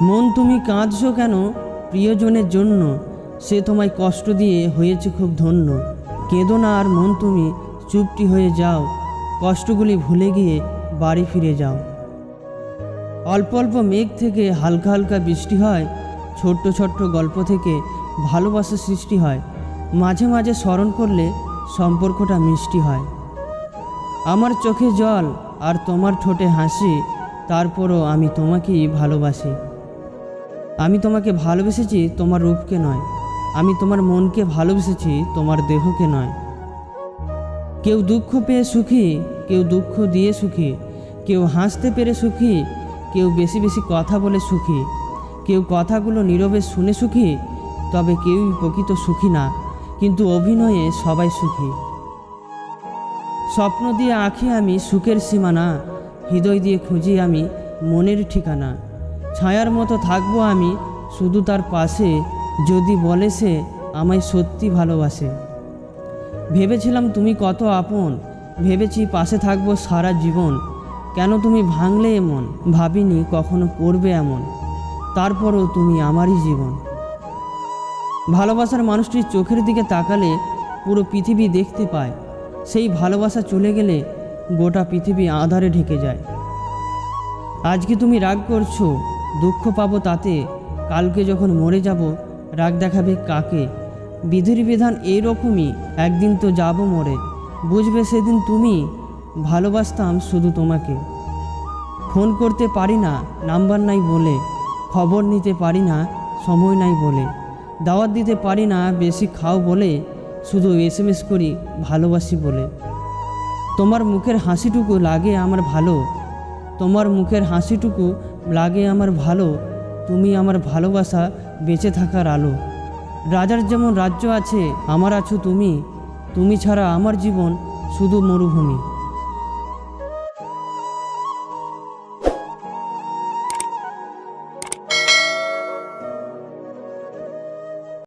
মন তুমি কাঁদছো কেন প্রিয়জনের জন্য, সে তোমায় কষ্ট দিয়ে হয়েছে খুব ধন্য। কেঁদো না আর মন তুমি, চুপটি হয়ে যাও, কষ্টগুলি ভুলে গিয়ে বাড়ি ফিরে যাও। অল্প অল্প মেঘ থেকে হালকা হালকা বৃষ্টি হয়, ছোট্ট ছোট্ট গল্প থেকে ভালোবাসার সৃষ্টি হয়। মাঝে মাঝে স্মরণ করলে সম্পর্কটা মিষ্টি হয়। আমার চোখে জল আর তোমার ঠোঁটে হাসি, তারপরও আমি তোমাকেই ভালোবাসি। আমি তোমাকে ভালোবেসেছি তোমার রূপকে নয়, আমি তোমার মনকে ভালোবেসেছি তোমার দেহকে নয়। কেউ দুঃখ পেয়ে সুখী, কেউ দুঃখ দিয়ে সুখী, কেউ হাসতে পেরে সুখী, কেউ বেশি বেশি কথা বলে সুখী, কেউ কথাগুলো নীরবে শুনে সুখী। তবে কেউই প্রকৃত সুখী না, কিন্তু অভিনয়ে সবাই সুখী। স্বপ্ন দিয়ে আঁকি আমি সুখের সীমানা, হৃদয় দিয়ে খুঁজি আমি মনের ঠিকানা। ছায়ার মতো থাকবো আমি শুধু তার পাশে, যদি বলে সে আমায় সত্যি ভালোবাসে। ভেবেছিলাম তুমি কত আপন, ভেবেছি পাশে থাকবো সারা জীবন। কেন তুমি ভাঙলে এমন, ভাবিনি কখনো করবে এমন, তারপরও তুমি আমারই জীবন। ভালোবাসার মানুষটির চোখের দিকে তাকালে পুরো পৃথিবী দেখতে পায়, সেই ভালোবাসা চলে গেলে গোটা পৃথিবী আঁধারে ঢেকে যায়। আজকে তুমি রাগ করছো, দুঃখ পাবো তাতে, কালকে যখন মরে যাব রাগ দেখাবে কাকে। বিধির বিধান এইরকমই, একদিন তো যাব মরে, বুঝবে সেদিন তুমি, ভালোবাসতাম শুধু তোমাকে। ফোন করতে পারি না নাম্বার নাই বলে, খবর নিতে পারি না সময় নাই বলে, দাওয়াত দিতে পারি না বেশি খাও বলে, শুধু SMS করি ভালোবাসি বলে। তোমার মুখের হাসিটুকু লাগে আমার ভালো, তোমার মুখের হাসিটুকু লাগে আমার ভালো, তুমি আমার ভালোবাসা বেঁচে থাকার আলো। রাজার যেমন রাজ্য আছে আমার আছো তুমি, তুমি ছাড়া আমার জীবন শুধু মরুভূমি।